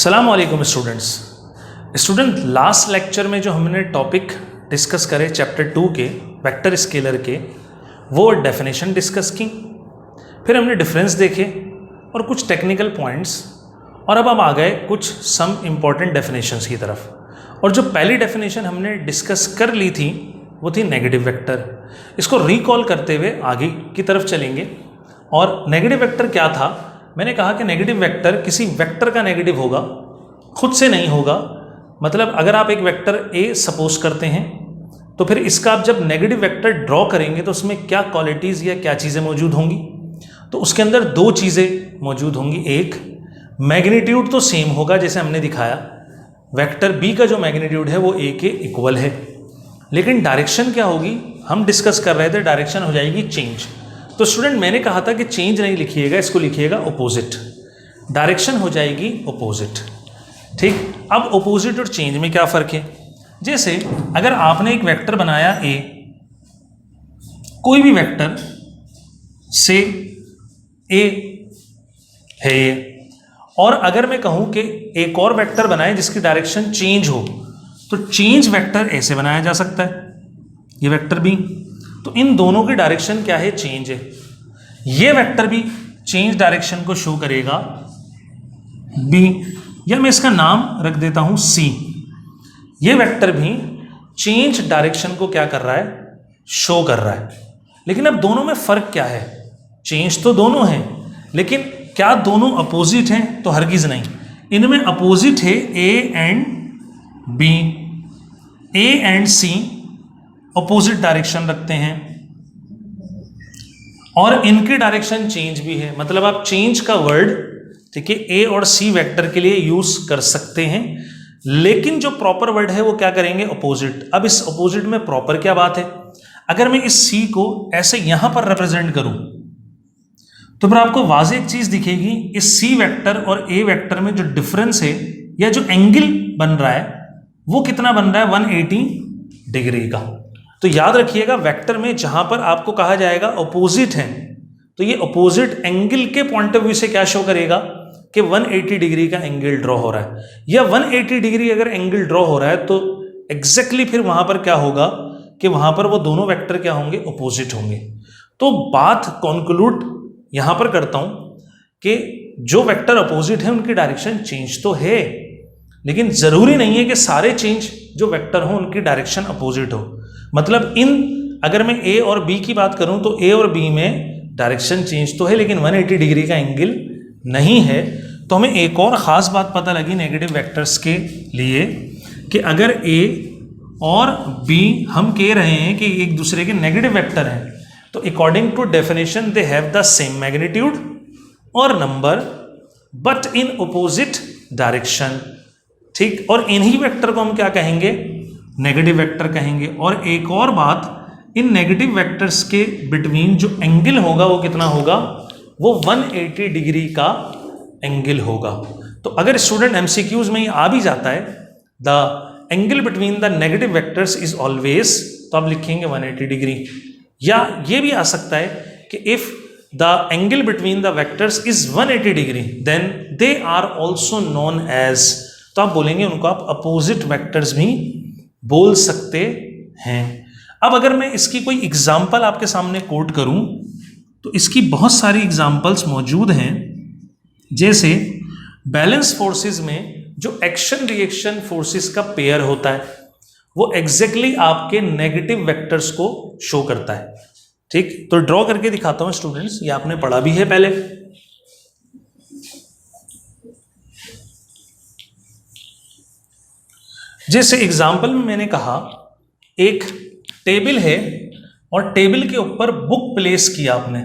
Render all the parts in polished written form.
अस्सलाम वालेकुम student last lecture में जो हमने टॉपिक डिस्कस करे चैप्टर 2 के वेक्टर स्केलर के, वो डेफिनेशन डिस्कस की, फिर हमने डिफरेंस देखे और कुछ टेक्निकल पॉइंट्स, और अब हम आ गए कुछ सम इम्पॉर्टेंट डेफिनेशंस की तरफ। और जो पहली डेफिनेशन हमने डिस्कस कर ली थी वो थी नेगेटिव वेक्टर। इसको रिकॉल करते हुए आगे की तरफ चलेंगे। और नेगेटिव वेक्टर क्या था? मैंने कहा कि नेगेटिव वेक्टर किसी वेक्टर का नेगेटिव होगा, खुद से नहीं होगा। मतलब अगर आप एक वेक्टर ए सपोज करते हैं तो फिर इसका आप जब नेगेटिव वेक्टर ड्रॉ करेंगे तो उसमें क्या क्वालिटीज़ या क्या चीज़ें मौजूद होंगी? तो उसके अंदर दो चीज़ें मौजूद होंगी। एक, मैग्नीट्यूड तो सेम होगा, जैसे हमने दिखाया वेक्टर बी का जो मैग्नीट्यूड है वो ए के इक्वल है, लेकिन डायरेक्शन क्या होगी? हम डिस्कस कर रहे थे डायरेक्शन हो जाएगी चेंज। तो स्टूडेंट मैंने कहा था कि चेंज नहीं लिखिएगा, इसको लिखिएगा अपोजिट। डायरेक्शन हो जाएगी अपोजिट। ठीक, अब अपोजिट और चेंज में क्या फ़र्क है? जैसे अगर आपने एक वेक्टर बनाया ए, कोई भी वेक्टर से ए है ये, और अगर मैं कहूँ कि एक और वेक्टर बनाए जिसकी डायरेक्शन चेंज हो, तो चेंज वेक्टर ऐसे बनाया जा सकता है, ये वेक्टर बी। तो इन दोनों की डायरेक्शन क्या है? चेंज है। ये वेक्टर भी चेंज डायरेक्शन को शो करेगा बी, या मैं इसका नाम रख देता हूं सी। ये वेक्टर भी चेंज डायरेक्शन को क्या कर रहा है? शो कर रहा है। लेकिन अब दोनों में फर्क क्या है? चेंज तो दोनों हैं, लेकिन क्या दोनों अपोजिट हैं? तो हरगिज नहीं। इनमें अपोजिट है A and B. A and C opposite direction रखते हैं और इनकी डायरेक्शन चेंज भी है। मतलब आप चेंज का वर्ड, ठीक है, ए और सी वेक्टर के लिए यूज कर सकते हैं, लेकिन जो प्रॉपर वर्ड है वो क्या करेंगे? अपोजिट। अब इस अपोजिट में प्रॉपर क्या बात है? अगर मैं इस सी को ऐसे यहां पर रिप्रेजेंट करूं तो फिर आपको वाज़ेह एक चीज दिखेगी, इस सी वेक्टर और ए वेक्टर में जो डिफरेंस है या जो एंगल बन रहा है वो कितना बन रहा है? 180 डिग्री का। तो याद रखिएगा, वेक्टर में जहां पर आपको कहा जाएगा अपोजिट है, तो ये अपोजिट एंगल के पॉइंट ऑफ व्यू से क्या शो करेगा कि 180 डिग्री का एंगल ड्रॉ हो रहा है। या 180 डिग्री अगर एंगल ड्रॉ हो रहा है तो एग्जैक्टली फिर वहां पर क्या होगा कि वहां पर वो दोनों वेक्टर क्या होंगे? अपोजिट होंगे। तो बात कॉन्क्लूड यहां पर करता हूं कि जो वेक्टर अपोजिट है उनकी डायरेक्शन चेंज तो है, लेकिन जरूरी नहीं है कि सारे चेंज जो वेक्टर हो उनकी डायरेक्शन अपोजिट हो। मतलब अगर मैं ए और बी की बात करूं तो ए और बी में डायरेक्शन चेंज तो है, लेकिन 180 डिग्री का एंगल नहीं है। तो हमें एक और ख़ास बात पता लगी नेगेटिव वेक्टर्स के लिए कि अगर ए और बी हम कह रहे हैं कि एक दूसरे के नेगेटिव वेक्टर हैं, तो according to definition they have the same magnitude और number but in opposite direction. ठीक, और इन्हीं वेक्टर को हम क्या कहेंगे? नेगेटिव वेक्टर कहेंगे। और एक और बात, इन नेगेटिव वेक्टर्स के बिटवीन जो एंगल होगा वो कितना होगा? वो 180 डिग्री का एंगल होगा। तो अगर स्टूडेंट एमसीक्यूज में ये आ भी जाता है the angle between the negative vectors is always, तो आप लिखेंगे 180 डिग्री। या ये भी आ सकता है कि if the angle between the vectors is 180 degree then they are also known as, तो आप बोलेंगे उनको आप अपोजिट वेक्टर्स भी बोल सकते हैं। अब अगर मैं इसकी कोई एग्जाम्पल आपके सामने कोट करूं तो इसकी बहुत सारी एग्जाम्पल्स मौजूद हैं। जैसे बैलेंस फोर्सेस में जो एक्शन रिएक्शन फोर्सेस का पेयर होता है वो एग्जैक्टली आपके नेगेटिव वेक्टर्स को शो करता है। ठीक, तो ड्रॉ करके दिखाता हूं स्टूडेंट्स, ये आपने पढ़ा भी है पहले। जैसे एग्जाम्पल में मैंने कहा एक टेबल है और टेबल के ऊपर बुक प्लेस किया आपने।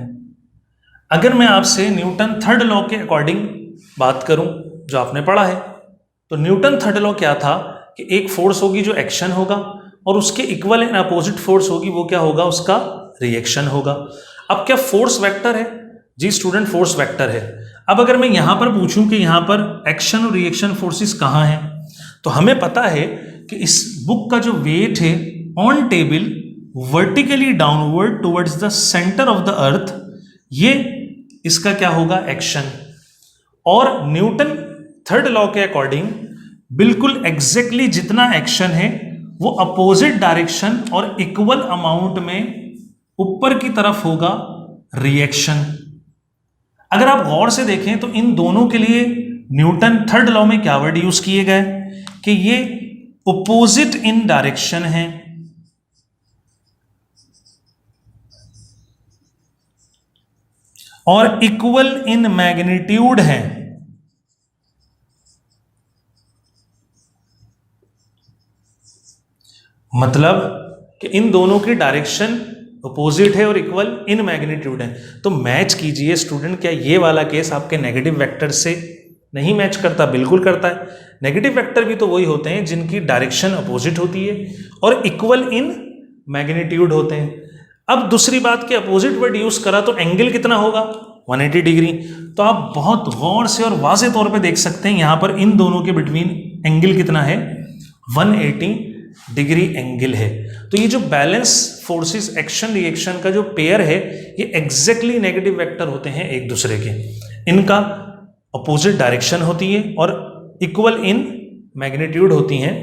अगर मैं आपसे न्यूटन थर्ड लॉ के अकॉर्डिंग बात करूं जो आपने पढ़ा है, तो न्यूटन थर्ड लॉ क्या था कि एक फोर्स होगी जो एक्शन होगा और उसके इक्वल एंड अपोजिट फोर्स होगी, वो क्या होगा? उसका रिएक्शन होगा। अब क्या फोर्स वेक्टर है? जी स्टूडेंट, फोर्स वेक्टर है। अब अगर मैं यहां पर पूछूं कि यहां पर एक्शन और रिएक्शन फोर्सेस कहां हैं, तो हमें पता है कि इस बुक का जो वेट है on table vertically downward towards the centre of the earth, ये इसका क्या होगा? एक्शन। और न्यूटन थर्ड लॉ के अकॉर्डिंग बिल्कुल एग्जैक्टली जितना एक्शन है वो अपोजिट डायरेक्शन और इक्वल अमाउंट में ऊपर की तरफ होगा रिएक्शन। अगर आप गौर से देखें तो इन दोनों के लिए न्यूटन थर्ड लॉ में क्या वर्ड यूज किए गए कि ये अपोजिट इन डायरेक्शन है और इक्वल इन मैग्नीट्यूड है। मतलब कि इन दोनों की डायरेक्शन अपोजिट है और इक्वल इन मैग्नीट्यूड है। तो मैच कीजिए स्टूडेंट, क्या ये वाला केस आपके नेगेटिव वेक्टर से नहीं मैच करता? बिल्कुल करता है। नेगेटिव वेक्टर भी तो वही होते हैं जिनकी डायरेक्शन अपोजिट होती है और इक्वल इन मैग्नीट्यूड होते हैं। अब दूसरी बात कि अपोजिट वर्ड यूज करा तो एंगल कितना होगा? 180 डिग्री। तो आप बहुत गौर से और वाज़े तौर पे देख सकते हैं यहां पर इन दोनों के बिटवीन एंगल कितना है? 180 डिग्री एंगल है। तो ये जो बैलेंस फोर्सेस एक्शन रिएक्शन का जो पेयर है ये एग्जैक्टली नेगेटिव वेक्टर होते हैं एक दूसरे के। इनका अपोजिट डायरेक्शन होती है और इक्वल इन मैग्नीट्यूड होती हैं।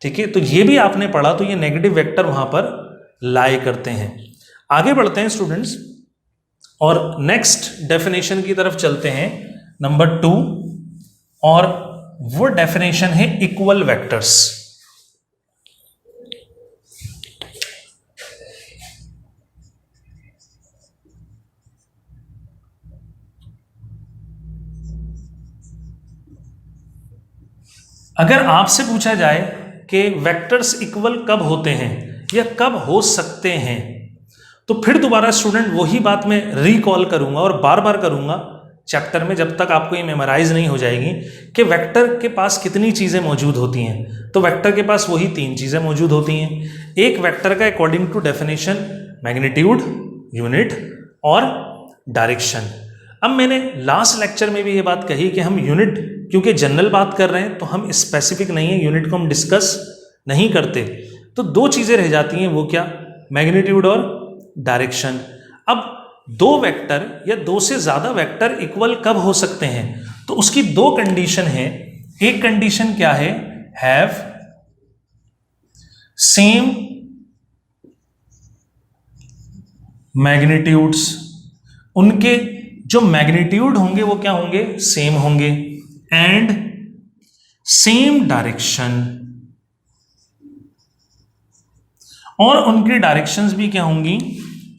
ठीक है, तो ये भी आपने पढ़ा, तो ये नेगेटिव वेक्टर वहां पर लाई करते हैं। आगे बढ़ते हैं स्टूडेंट्स और नेक्स्ट डेफिनेशन की तरफ चलते हैं, नंबर 2, और वो डेफिनेशन है इक्वल वेक्टर्स। अगर आपसे पूछा जाए कि वेक्टर्स इक्वल कब होते हैं या कब हो सकते हैं, तो फिर दोबारा स्टूडेंट वही बात मैं रिकॉल करूंगा और बार बार करूंगा चैप्टर में जब तक आपको ये मेमोराइज नहीं हो जाएगी कि वेक्टर के पास कितनी चीज़ें मौजूद होती हैं। तो वेक्टर के पास वही 3 चीज़ें मौजूद होती हैं। एक वेक्टर का according to definition magnitude, unit और डायरेक्शन। अब मैंने लास्ट लेक्चर में भी ये बात कही कि हम यूनिट क्योंकि जनरल बात कर रहे हैं तो हम स्पेसिफिक नहीं है, यूनिट को हम डिस्कस नहीं करते। तो 2 चीज़ें रह जाती हैं, वो क्या? मैग्नीट्यूड और डायरेक्शन। अब 2 वेक्टर या 2 से ज़्यादा वेक्टर इक्वल कब हो सकते हैं? तो उसकी 2 कंडीशन है। एक कंडीशन क्या है? Have same magnitudes. उनके जो मैग्नीट्यूड होंगे वो क्या होंगे? सेम होंगे। एंड सेम डायरेक्शन, और उनकी डायरेक्शंस भी क्या होंगी?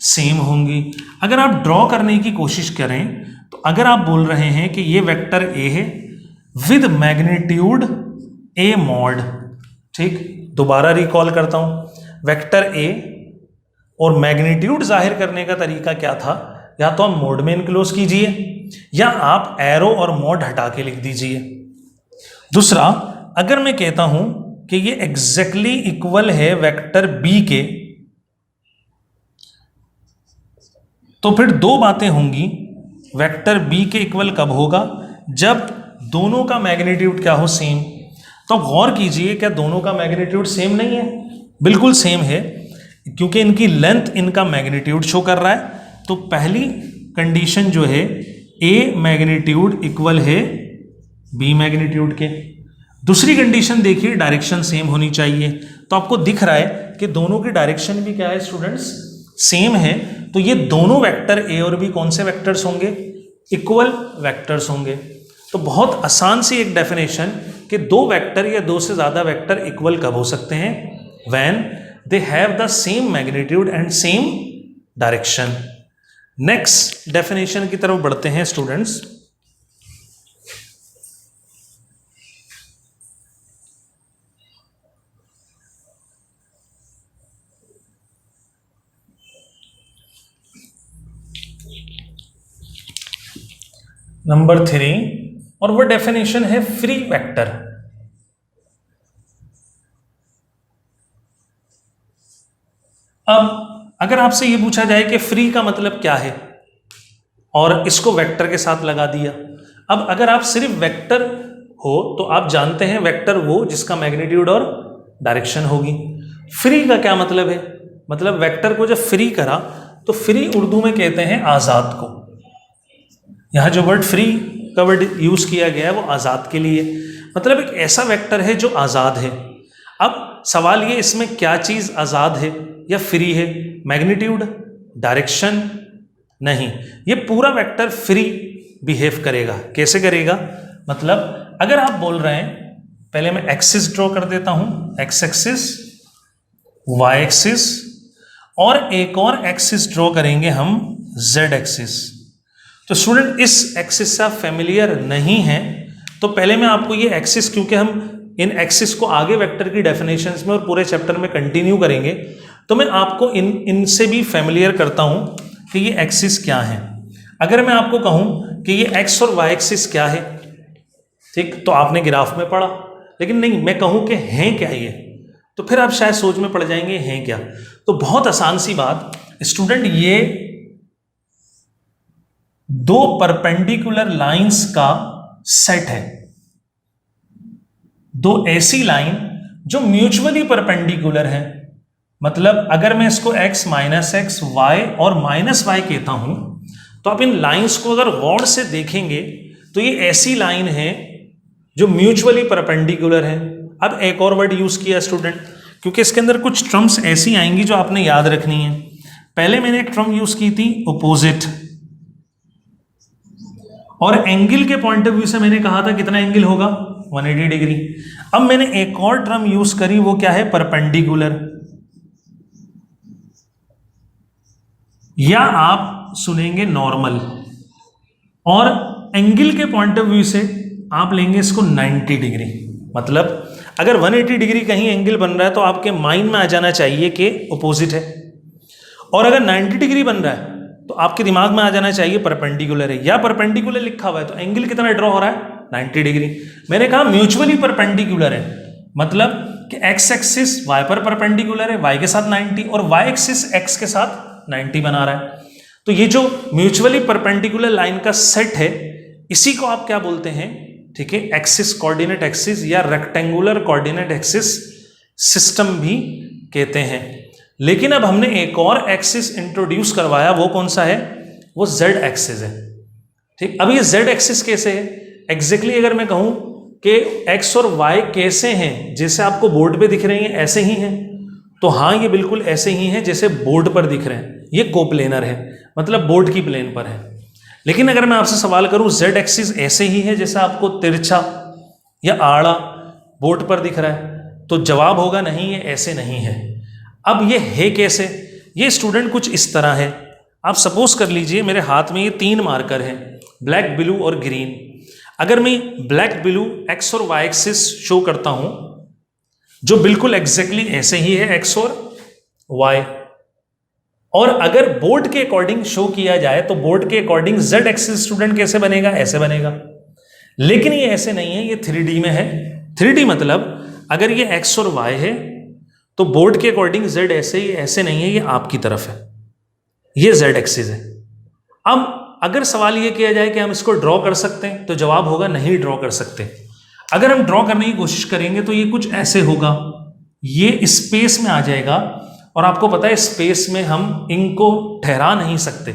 सेम होंगी। अगर आप ड्रॉ करने की कोशिश करें तो अगर आप बोल रहे हैं कि ये वेक्टर ए है विद मैग्नीट्यूड ए मॉड, ठीक, दोबारा रिकॉल करता हूं, वेक्टर ए और मैग्नीट्यूड जाहिर करने का तरीका क्या था? या तो आप मोड में इनक्लोज कीजिए या आप एरो और मोड हटा के लिख दीजिए। दूसरा, अगर मैं कहता हूं कि ये एग्जैक्टली इक्वल है वेक्टर बी के, तो फिर 2 बातें होंगी। वेक्टर बी के इक्वल कब होगा? जब दोनों का मैग्नीट्यूड क्या हो? सेम। तो गौर कीजिए, क्या दोनों का मैग्नीट्यूड सेम नहीं है? बिल्कुल सेम है, क्योंकि इनकी लेंथ इनका मैग्नीट्यूड शो कर रहा है। तो पहली कंडीशन जो है, ए मैग्नीट्यूड इक्वल है बी मैग्नीट्यूड के। दूसरी कंडीशन देखिए, डायरेक्शन सेम होनी चाहिए। तो आपको दिख रहा है कि दोनों की डायरेक्शन भी क्या है स्टूडेंट्स? सेम है। तो ये दोनों वेक्टर ए और बी कौन से वेक्टर्स होंगे? इक्वल वेक्टर्स होंगे। तो बहुत आसान सी एक डेफिनेशन कि 2 वेक्टर या 2 से ज्यादा वेक्टर इक्वल कब हो सकते हैं? When they have the same magnitude and same direction. Next definition की तरफ बढ़ते हैं स्टूडेंट्स। नंबर 3, और वो डेफिनेशन है फ्री वेक्टर। अब अगर आपसे ये पूछा जाए कि फ्री का मतलब क्या है और इसको वेक्टर के साथ लगा दिया। अब अगर आप सिर्फ वेक्टर हो तो आप जानते हैं वेक्टर वो जिसका मैग्नीट्यूड और डायरेक्शन होगी। फ्री का क्या मतलब है? मतलब वेक्टर को जब फ्री करा तो फ्री उर्दू में कहते हैं आज़ाद को। यहाँ जो वर्ड फ्री का वर्ड यूज किया गया है वो आज़ाद के लिए, मतलब एक ऐसा वेक्टर है जो आज़ाद है। अब सवाल ये, इसमें क्या चीज़ आज़ाद है या फ्री है? Magnitude, direction? नहीं, ये पूरा वेक्टर फ्री बिहेव करेगा। कैसे करेगा? मतलब अगर आप बोल रहे हैं, पहले मैं एक्सिस ड्रॉ कर देता हूं, एक्स एक्सिस, वाई एक्सिस, और एक और एक्सिस ड्रॉ करेंगे हम, जेड एक्सिस। तो स्टूडेंट इस एक्सिस से आप फेमिलियर नहीं हैं, तो पहले मैं आपको ये एक्सिस, क्योंकि हम इन एक्सिस को आगे वेक्टर की डेफिनेशंस में और पूरे चैप्टर में कंटिन्यू करेंगे, तो मैं आपको इनसे भी फेमिलियर करता हूं कि ये एक्सिस क्या है। अगर मैं आपको कहूं कि ये एक्स और वाई एक्सिस क्या है, ठीक, तो आपने ग्राफ में पढ़ा, लेकिन नहीं, मैं कहूं कि हैं क्या ये, तो फिर आप शायद सोच में पड़ जाएंगे हैं क्या। तो बहुत आसान सी बात स्टूडेंट, ये दो परपेंडिकुलर लाइंस का सेट है, दो ऐसी लाइन जो म्यूचुअली परपेंडिकुलर है। मतलब अगर मैं इसको x माइनस एक्स, वाई और माइनस वाई कहता हूं, तो आप इन लाइंस को अगर गौर से देखेंगे तो ये ऐसी लाइन है जो म्यूचुअली परपेंडिकुलर है। अब एक और वर्ड यूज किया स्टूडेंट, क्योंकि इसके अंदर कुछ टर्म्स ऐसी आएंगी जो आपने याद रखनी है। पहले मैंने एक टर्म यूज की थी अपोजिट, और एंगल के पॉइंट ऑफ व्यू से मैंने कहा था कितना एंगल होगा, 180 डिग्री। अब मैंने एक और टर्म यूज करी, वो क्या है, परपेंडिकुलर, या आप सुनेंगे नॉर्मल, और एंगल के पॉइंट ऑफ व्यू से आप लेंगे इसको 90 डिग्री। मतलब अगर 180 डिग्री कहीं एंगल बन रहा है तो आपके माइंड में आ जाना चाहिए कि अपोजिट है, और अगर 90 डिग्री बन रहा है तो आपके दिमाग में आ जाना चाहिए परपेंडिकुलर है, या परपेंडिकुलर लिखा हुआ है तो एंगल कितना ड्रॉ हो रहा है, 90 डिग्री। मैंने कहा म्यूचुअली परपेंडिकुलर है, मतलब कि एक्स एक्सिस वाई पर परपेंडिकुलर है, वाई के साथ 90, और वाई एक्सिस एक्स के साथ 90 बना रहा है। तो ये जो म्यूचुअली परपेंडिकुलर लाइन का सेट है, इसी को आप क्या बोलते हैं, ठीक है, एक्सिस कोऑर्डिनेट एक्सिस या रेक्टेंगुलर कोऑर्डिनेट एक्सिस सिस्टम भी कहते हैं। लेकिन अब हमने एक और एक्सिस इंट्रोड्यूस करवाया, वो कौन सा है, वो जेड एक्सिस है। ठीक, अब ये जेड एक्सिस कैसे है एग्जैक्टली अगर मैं कहूं कि एक्स और वाई कैसे हैं, जैसे आपको बोर्ड पे दिख रही हैं ऐसे ही हैं, तो हाँ ये बिल्कुल ऐसे ही हैं जैसे बोर्ड पर दिख रहे हैं। ये कोप्लेनर है, मतलब बोर्ड की प्लेन पर है। लेकिन अगर मैं आपसे सवाल करूं जेड एक्सिस ऐसे ही है जैसे आपको तिरछा या आड़ा बोर्ड पर दिख रहा है, तो जवाब होगा नहीं, ये ऐसे नहीं है। अब ये है कैसे, ये स्टूडेंट कुछ इस तरह है। आप सपोज कर लीजिए मेरे हाथ में ये 3 मार्कर हैं, ब्लैक, ब्लू और ग्रीन। अगर मैं ब्लैक ब्लू एक्स और वाई एक्सिस शो करता हूं जो बिल्कुल एग्जैक्टली ऐसे ही है एक्स और वाई, और अगर बोर्ड के अकॉर्डिंग शो किया जाए तो बोर्ड के अकॉर्डिंग जेड एक्सिस स्टूडेंट कैसे बनेगा, ऐसे बनेगा। लेकिन ये ऐसे नहीं है, ये 3D में है। 3D मतलब अगर ये एक्स और वाई है तो बोर्ड के अकॉर्डिंग जेड ऐसे ही, ऐसे नहीं है, ये आपकी तरफ है, ये जेड एक्सिस है। अब अगर सवाल ये किया जाए कि हम इसको ड्रॉ कर सकते हैं, तो जवाब होगा नहीं, ड्रॉ कर सकते। अगर हम ड्रॉ करने की कोशिश करेंगे तो ये कुछ ऐसे होगा, ये स्पेस में आ जाएगा, और आपको पता है स्पेस में हम इनको ठहरा नहीं सकते,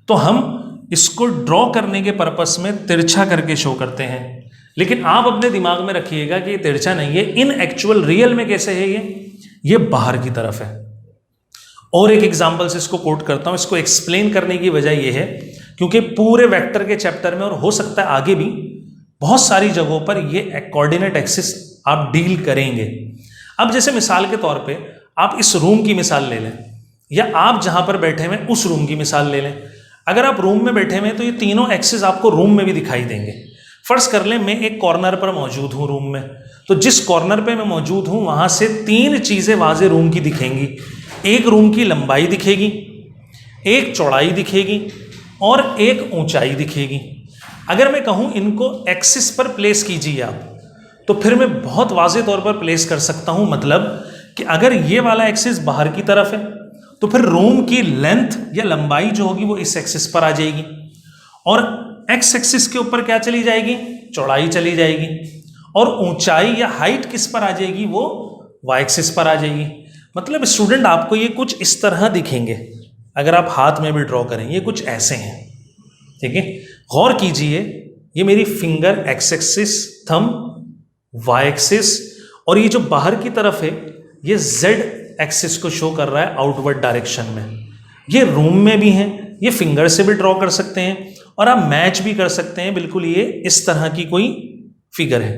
तो हम इसको ड्रॉ करने के पर्पस में तिरछा करके शो करते हैं। लेकिन आप अपने दिमाग में रखिएगा कि ये तिरछा नहीं है, इन एक्चुअल रियल में कैसे है, ये बाहर की तरफ है। और एक एग्जांपल से इसको कोट करता हूं, इसको एक्सप्लेन करने की वजह यह है क्योंकि पूरे वेक्टर के चैप्टर में और हो सकता है आगे भी बहुत सारी जगहों पर ये कोऑर्डिनेट एक्सिस आप डील करेंगे। अब जैसे मिसाल के तौर पे आप इस रूम की मिसाल ले लें, या आप जहां पर बैठे हुए उस रूम की मिसाल ले लें। अगर आप रूम में बैठे हुए तो ये तीनों एक्सिस आपको रूम में भी दिखाई देंगे। फर्ज कर लें मैं एक कॉर्नर पर मौजूद हूं रूम में, तो जिस कॉर्नर पे मैं मौजूद हूं वहां से 3 चीजें वाजे रूम की दिखेंगी। एक रूम की लंबाई दिखेगी, एक चौड़ाई दिखेगी और एक ऊंचाई दिखेगी। अगर मैं कहूं इनको एक्सिस पर प्लेस कीजिए आप, तो फिर मैं बहुत वाज़ेह तौर पर प्लेस कर सकता हूं। मतलब कि अगर ये वाला एक्सिस बाहर की तरफ है तो फिर रूम की लेंथ या लंबाई जो होगी वो इस एक्सिस पर आ जाएगी, और एक्स एक्सिस के ऊपर क्या चली जाएगी, चौड़ाई चली जाएगी, और ऊंचाई या हाइट किस पर आ जाएगी, वो वाई एक्सिस पर आ जाएगी। मतलब स्टूडेंट आपको ये कुछ इस तरह दिखेंगे, अगर आप हाथ में भी ड्रॉ करें ये कुछ ऐसे हैं। ठीक है, गौर कीजिए ये मेरी finger X axis, thumb Y axis, और ये जो बाहर की तरफ है ये जेड एक्सिस को शो कर रहा है आउटवर्ड डायरेक्शन में। ये रूम में भी है, ये फिंगर से भी ड्रॉ कर सकते हैं और आप मैच भी कर सकते हैं। बिल्कुल ये इस तरह की कोई फिगर है,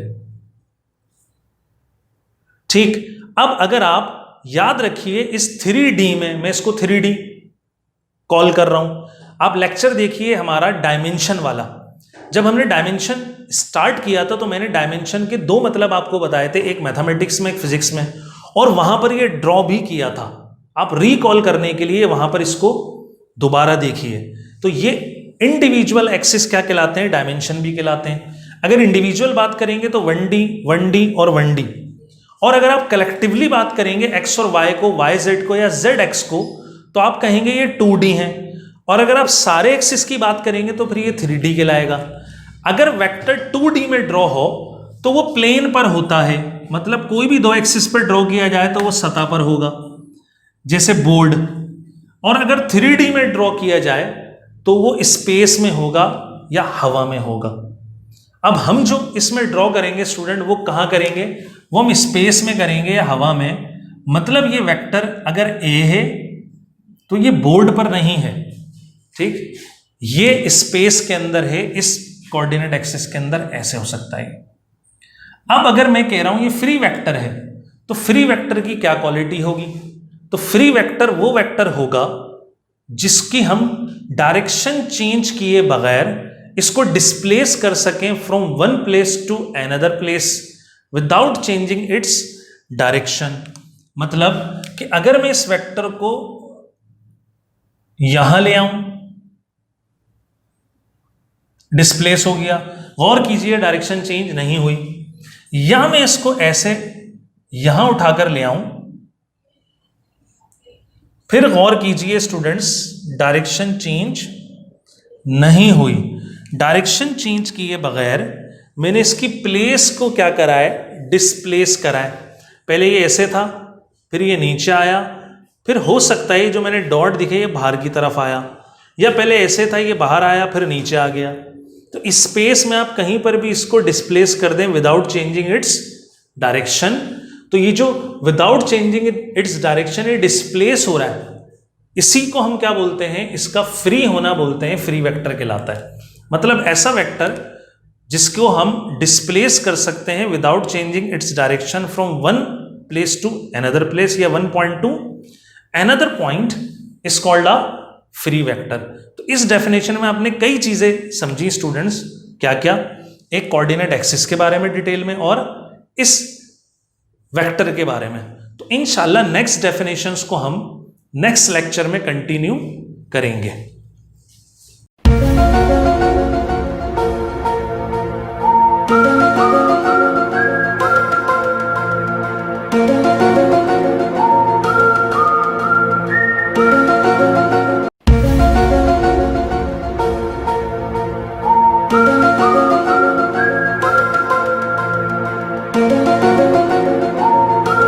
ठीक। अब अगर आप याद रखिए इस 3D में, मैं इसको 3D कॉल कर रहा हूं। आप लेक्चर देखिए हमारा डायमेंशन वाला। जब हमने डायमेंशन स्टार्ट किया था तो मैंने डायमेंशन के दो मतलब आपको बताए थे, एक मैथमेटिक्स में एक फिजिक्स में, और वहां पर ये ड्रॉ भी किया था। आप रिकॉल करने के लिए वहां पर इसको दोबारा देखिए। तो ये इंडिविजुअल एक्सिस क्या कहलाते हैं, डायमेंशन भी कहलाते हैं। अगर इंडिविजुअल बात करेंगे तो 1D, 1D और 1D, और अगर आप कलेक्टिवली बात करेंगे एक्स और वाई को, वाई जेड को या जेड एक्स को, तो आप कहेंगे ये 2D है। और अगर आप सारे एक्सिस की बात करेंगे तो फिर ये 3D कहलाएगा। अगर वेक्टर 2D में ड्रॉ हो तो वो प्लेन पर होता है, मतलब कोई भी दो एक्सिस पर ड्रॉ किया जाए तो वो सतह पर होगा, जैसे बोर्ड। और अगर 3D में ड्रॉ किया जाए तो वो स्पेस में होगा या हवा में होगा। अब हम जो इसमें ड्रॉ करेंगे स्टूडेंट, वो कहाँ करेंगे, वो हम स्पेस में करेंगे या हवा में। मतलब ये वेक्टर अगर ए है तो ये बोर्ड पर नहीं है, ठीक, ये स्पेस के अंदर है, इस कोऑर्डिनेट एक्सिस के अंदर ऐसे हो सकता है। अब अगर मैं कह रहा हूं ये फ्री वेक्टर है, तो फ्री वेक्टर की क्या क्वालिटी होगी, तो फ्री वेक्टर वो वेक्टर होगा जिसकी हम डायरेक्शन चेंज किए बगैर इसको डिस्प्लेस कर सकें from one place to another place without changing its direction. मतलब कि अगर मैं इस वेक्टर को यहां ले आऊं, डिस्प्लेस हो गया, गौर कीजिए डायरेक्शन चेंज नहीं हुई, या मैं इसको ऐसे यहां उठाकर ले आऊं, फिर गौर कीजिए स्टूडेंट्स डायरेक्शन चेंज नहीं हुई। डायरेक्शन चेंज किए बगैर मैंने इसकी प्लेस को क्या करा है, डिस्प्लेस करा है। पहले ये ऐसे था, फिर ये नीचे आया, फिर हो सकता है जो मैंने डॉट दिखे ये बाहर की तरफ आया, या पहले ऐसे था ये बाहर आया फिर नीचे आ गया। तो इस स्पेस में आप कहीं पर भी इसको डिस्प्लेस कर दें विदाउट चेंजिंग इट्स डायरेक्शन, तो ये जो विदाउट चेंजिंग इट्स डायरेक्शन ये डिस्प्लेस हो रहा है, इसी को हम क्या बोलते हैं, इसका फ्री होना बोलते हैं, फ्री वेक्टर कहलाता है। मतलब ऐसा वेक्टर जिसको हम डिस्प्लेस कर सकते हैं without changing its direction from one place to another place या one point to another point is called a free vector. तो इस डेफिनेशन में आपने कई चीजें समझी स्टूडेंट्स, क्या क्या, एक कोऑर्डिनेट एक्सिस के बारे में डिटेल में और इस वेक्टर के बारे में। तो इंशाल्लाह नेक्स्ट डेफिनेशंस को हम नेक्स्ट लेक्चर में कंटिन्यू करेंगे।